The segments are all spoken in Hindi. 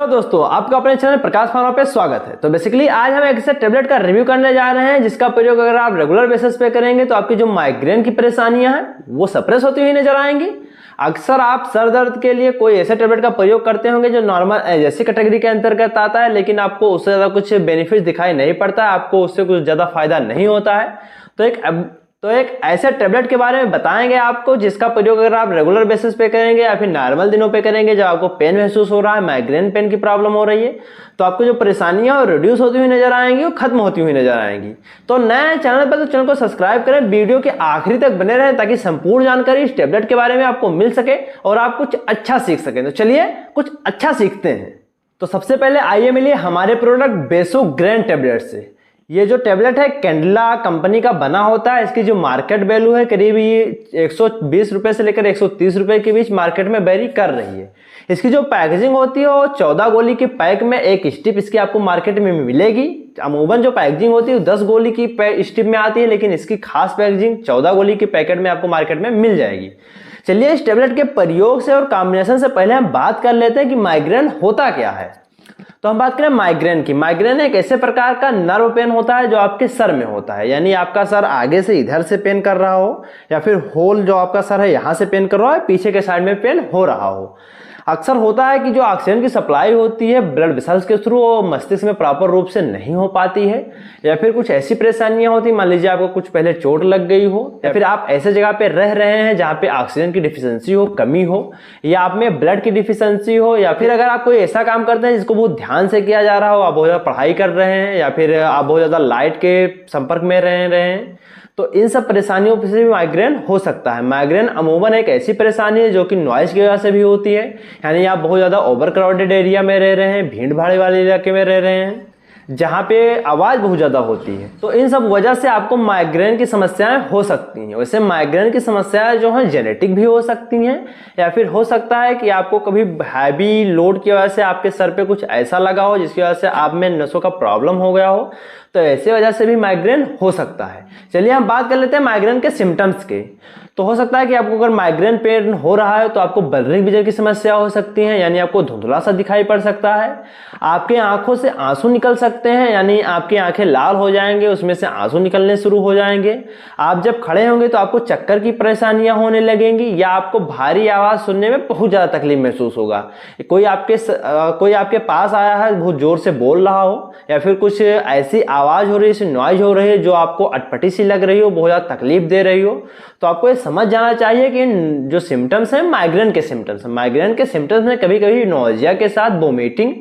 तो दोस्तों आपका अपने चैनल प्रकाश फार्मा पे स्वागत है। तो बेसिकली आज हम एक ऐसे टेबलेट का रिव्यू करने जा रहे हैं जिसका प्रयोग अगर आप रेगुलर बेसिस पे करेंगे तो आपकी जो माइग्रेन की परेशानियां हैं वो सप्रेस होती हुई नजर आएंगी। अक्सर आप सर दर्द के लिए कोई ऐसे टेबलेट का प्रयोग करते होंगे जो नॉर्मल जैसी कैटेगरी के अंतर्गत आता है, लेकिन आपको उससे ज्यादा कुछ बेनिफिट दिखाई नहीं पड़ता है, आपको उससे कुछ ज्यादा फायदा नहीं होता है। तो एक ऐसे टेबलेट के बारे में बताएंगे आपको जिसका प्रयोग अगर आप रेगुलर बेसिस पे करेंगे या फिर नॉर्मल दिनों पे करेंगे, जब आपको पेन महसूस हो रहा है, माइग्रेन पेन की प्रॉब्लम हो रही है, तो आपको जो परेशानियां और रिड्यूस होती हुई नजर आएंगी वो खत्म होती हुई नजर आएंगी। तो नए चैनल पर तो चैनल को सब्सक्राइब करें, वीडियो के आखिरी तक बने रहें ताकि संपूर्ण जानकारी इस टेबलेट के बारे में आपको मिल सके और आप कुछ अच्छा सीख सकें। तो चलिए कुछ अच्छा सीखते हैं। तो सबसे पहले आइए मिलिए हमारे प्रोडक्ट बेसोग्रेन टेबलेट से। ये जो टेबलेट है कैंडला कंपनी का बना होता है। इसकी जो मार्केट वैल्यू है करीब ये 120 रुपए से लेकर 130 रुपए के बीच मार्केट में वेरी कर रही है। इसकी जो पैकेजिंग होती है वो 14 गोली के पैक में एक स्टिप इसकी आपको मार्केट में मिलेगी। अमूमन जो पैकेजिंग होती है 10 गोली की स्टिप में आती है, लेकिन इसकी खास पैकेजिंग 14 गोली के पैकेट में आपको मार्केट में मिल जाएगी। चलिए इस टेबलेट के प्रयोग से और कॉम्बिनेशन से पहले हम बात कर लेते हैं कि माइग्रेन होता क्या है। तो हम बात करें माइग्रेन की। माइग्रेन एक ऐसे प्रकार का नर्व पेन होता है जो आपके सर में होता है, यानी आपका सर आगे से इधर से पेन कर रहा हो या फिर होल जो आपका सर है यहां से पेन कर रहा है, पीछे के साइड में पेन हो रहा हो। अक्सर होता है कि जो ऑक्सीजन की सप्लाई होती है ब्लड वेसल्स के थ्रू वो मस्तिष्क में प्रॉपर रूप से नहीं हो पाती है, या फिर कुछ ऐसी परेशानियां होती, मान लीजिए आपको कुछ पहले चोट लग गई हो, या फिर आप ऐसे जगह पे रह रहे हैं जहां पे ऑक्सीजन की डिफिशियंसी हो, कमी हो, या आप में ब्लड की डिफिशियंसी हो, या फिर अगर आप कोई ऐसा काम करते हैं जिसको बहुत ध्यान से किया जा रहा हो, आप बहुत ज्यादा पढ़ाई कर रहे हैं, या फिर आप बहुत ज्यादा लाइट के संपर्क में रह रहे हैं, तो इन सब परेशानियों से भी माइग्रेन हो सकता है। माइग्रेन अमूमन एक ऐसी परेशानी है जो कि नॉइज की वजह से भी होती है, यानी आप बहुत ज्यादा ओवर क्राउडेड एरिया में रह रहे हैं, भीड़ भाड़ वाले इलाके में रह रहे हैं जहां पे आवाज बहुत ज्यादा होती है, तो इन सब वजह से आपको माइग्रेन की समस्याएं हो सकती हैं। वैसे माइग्रेन की समस्याएं जो हैं जेनेटिक भी हो सकती हैं, या फिर हो सकता है कि आपको कभी हैवी लोड की वजह से आपके सर पे कुछ ऐसा लगा हो जिसकी वजह से आप में नसों का प्रॉब्लम हो गया हो, तो ऐसे वजह से भी माइग्रेन हो सकता है। चलिए हम बात कर लेते हैं माइग्रेन के सिम्टम्स के। तो हो सकता है कि आपको अगर माइग्रेन पेन हो रहा है तो आपको ब्लरिंग विजन की समस्या हो सकती है, यानी आपको धुंधला सा दिखाई पड़ सकता है। आपके आंखों से आंसू निकल सकते हैं, यानी आपकी आंखें लाल हो जाएंगे, उसमें से आंसू निकलने शुरू हो जाएंगे। आप जब खड़े होंगे तो आपको चक्कर की परेशानियां होने लगेंगी, या आपको भारी आवाज सुनने में बहुत ज्यादा तकलीफ महसूस होगा। कोई आपके पास आया है, बहुत जोर से बोल रहा हो, या फिर कुछ ऐसी आवाज हो रही है, नॉइज हो रही है जो आपको अटपटी सी लग रही हो, बहुत ज्यादा तकलीफ दे रही हो, तो आपको ये समझ जाना चाहिए कि जो सिम्टम्स हैं माइग्रेन के सिम्टम्स हैं। माइग्रेन के सिम्टम्स में कभी कभी नोजिया के साथ वोमिटिंग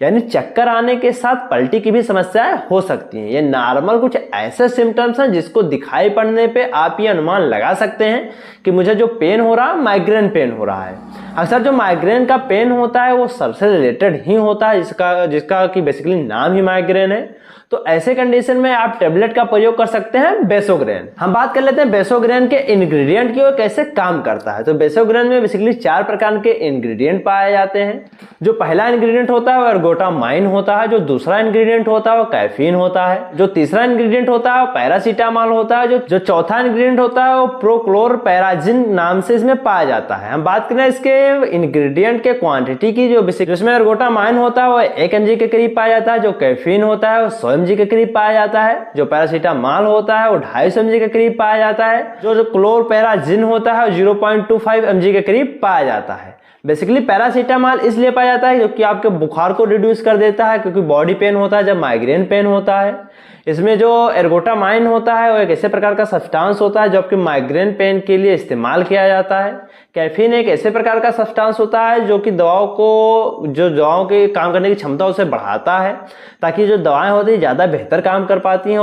यानी चक्कर आने के साथ पलटी की भी समस्याएं हो सकती हैं। ये नॉर्मल कुछ ऐसे सिम्टम्स हैं जिसको दिखाई पड़ने पे आप ये अनुमान लगा सकते हैं कि मुझे जो पेन हो रहा है माइग्रेन पेन हो रहा है। अक्सर जो माइग्रेन का पेन होता है वो सर से रिलेटेड ही होता है, जिसका कि बेसिकली नाम ही माइग्रेन है। तो ऐसे कंडीशन में आप टेबलेट का प्रयोग कर सकते हैं बेसोग्रेन। हम बात कर लेते हैं बेसोग्रेन के इंग्रेडिएंट की और कैसे काम करता है। तो बेसोग्रेन में बेसिकली 4 प्रकार के इंग्रेडिएंट पाए जाते हैं। जो पहला इंग्रेडिएंट होता है वो एर्गोटामाइन होता है, जो दूसरा इंग्रेडिएंट होता है वो कैफीन होता है, जो तीसरा इंग्रेडिएंट होता है वो पैरासीटामॉल होता है, जो चौथा इंग्रेडिएंट होता है वो प्रोक्लोरपेराजिन नाम से इसमें पाया जाता है। हम बात करें इसके इंग्रेडिएंट के क्वांटिटी की, जिसमें एर्गोटामाइन होता है वो 1 mg के करीब पाया जाता है, जो कैफीन होता है वो 100 mg के करीब पाया जाता है, जो पैरासीटामॉल होता है वो 250 mg के करीब पाया जाता है, जो क्लोरपेराजिन होता है 0.25 mg के करीब पाया जाता है। बेसिकली पैरासीटामॉल इसलिए पाया जाता है क्योंकि आपके बुखार को रिड्यूस कर देता है, क्योंकि बॉडी पेन होता है जब माइग्रेन पेन होता है। इसमें जो एर्गोटामाइन होता है वो एक ऐसे प्रकार का सब्सटेंस होता है जो आपके माइग्रेन पेन के लिए इस्तेमाल किया जाता है। कैफीन एक ऐसे प्रकार का सब्सटेंस होता है जो कि दवाओं के काम करने की क्षमता उसे बढ़ाता है, ताकि जो दवाएं होती है ज्यादा बेहतर काम कर पाती हैं।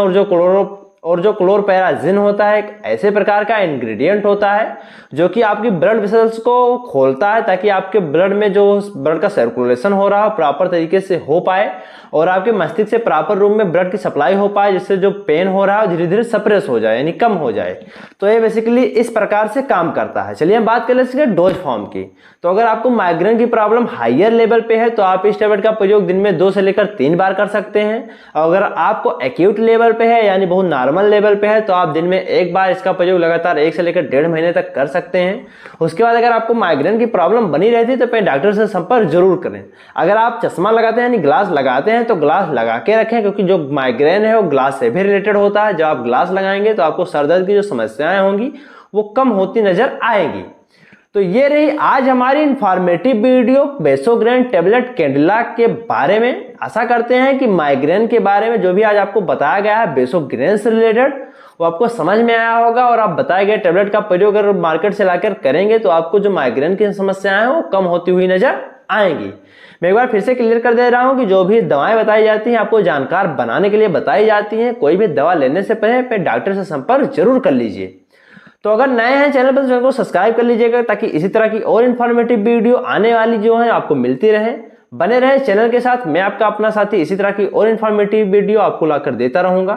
और जो क्लोरपेराजिन होता है एक ऐसे प्रकार का इंग्रेडिएंट होता है जो कि आपकी ब्लड वेसल्स को खोलता है, ताकि आपके ब्लड में जो ब्लड का सर्कुलेशन हो रहा है प्रॉपर तरीके से हो पाए और आपके मस्तिष्क से प्रॉपर रूप में ब्लड की सप्लाई हो पाए, जिससे जो पेन हो रहा है धीरे धीरे सप्रेस हो जाए, यानी कम हो जाए। तो ये बेसिकली इस प्रकार से काम करता है। चलिए हम बात कर लेते हैं डोज फॉर्म की। तो अगर आपको माइग्रेन की प्रॉब्लम हायर लेवल पे है तो आप इस टेबलेट का प्रयोग दिन में 2 से लेकर 3 बार कर सकते हैं। और अगर आपको एक्यूट लेवल पे है यानी बहुत नॉर्मल नॉर्मल लेवल पे है तो आप दिन में एक बार इसका प्रयोग लगातार 1 से लेकर 1.5 महीने तक कर सकते हैं। उसके बाद अगर आपको माइग्रेन की प्रॉब्लम बनी रहती है तो अपने डॉक्टर से संपर्क जरूर करें। अगर आप चश्मा लगाते हैं यानी ग्लास लगाते हैं तो ग्लास लगा के रखें, क्योंकि जो माइग्रेन है वो ग्लास से भी रिलेटेड होता है। जब आप ग्लास लगाएंगे तो आपको सर दर्द की जो समस्याएं होंगी वो कम होती नजर आएंगी। तो ये रही आज हमारी इंफॉर्मेटिव वीडियो बेसोग्रेन टेबलेट कैंडिला के बारे में। आशा करते हैं कि माइग्रेन के बारे में जो भी आज आपको बताया गया है बेसोग्रेन से रिलेटेड वो आपको समझ में आया होगा, और आप बताए गए टेबलेट का प्रयोग अगर मार्केट से लाकर करेंगे तो आपको जो माइग्रेन की समस्याएं हैं वो कम होती हुई नजर आएंगी। मैं एक बार फिर से क्लियर कर दे रहा हूं कि जो भी दवाएं बताई जाती हैं आपको जानकार बनाने के लिए बताई जाती हैं। कोई भी दवा लेने से पहले अपने डॉक्टर से संपर्क जरूर कर लीजिए। तो अगर नए हैं चैनल पर तो चैनल को सब्सक्राइब कर लीजिएगा ताकि इसी तरह की और इन्फॉर्मेटिव वीडियो आने वाली जो है आपको मिलती रहे। बने रहे चैनल के साथ, मैं आपका अपना साथी इसी तरह की और इन्फॉर्मेटिव वीडियो आपको लाकर देता रहूंगा।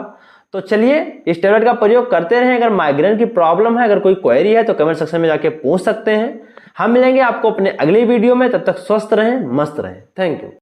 तो चलिए इस टैबलेट का प्रयोग करते रहें। अगर माइग्रेन की प्रॉब्लम है, अगर कोई क्वेरी है तो कमेंट सेक्शन में जाके पूछ सकते हैं। हम मिलेंगे आपको अपने अगली वीडियो में, तब तक स्वस्थ रहें, मस्त रहें। Thank you.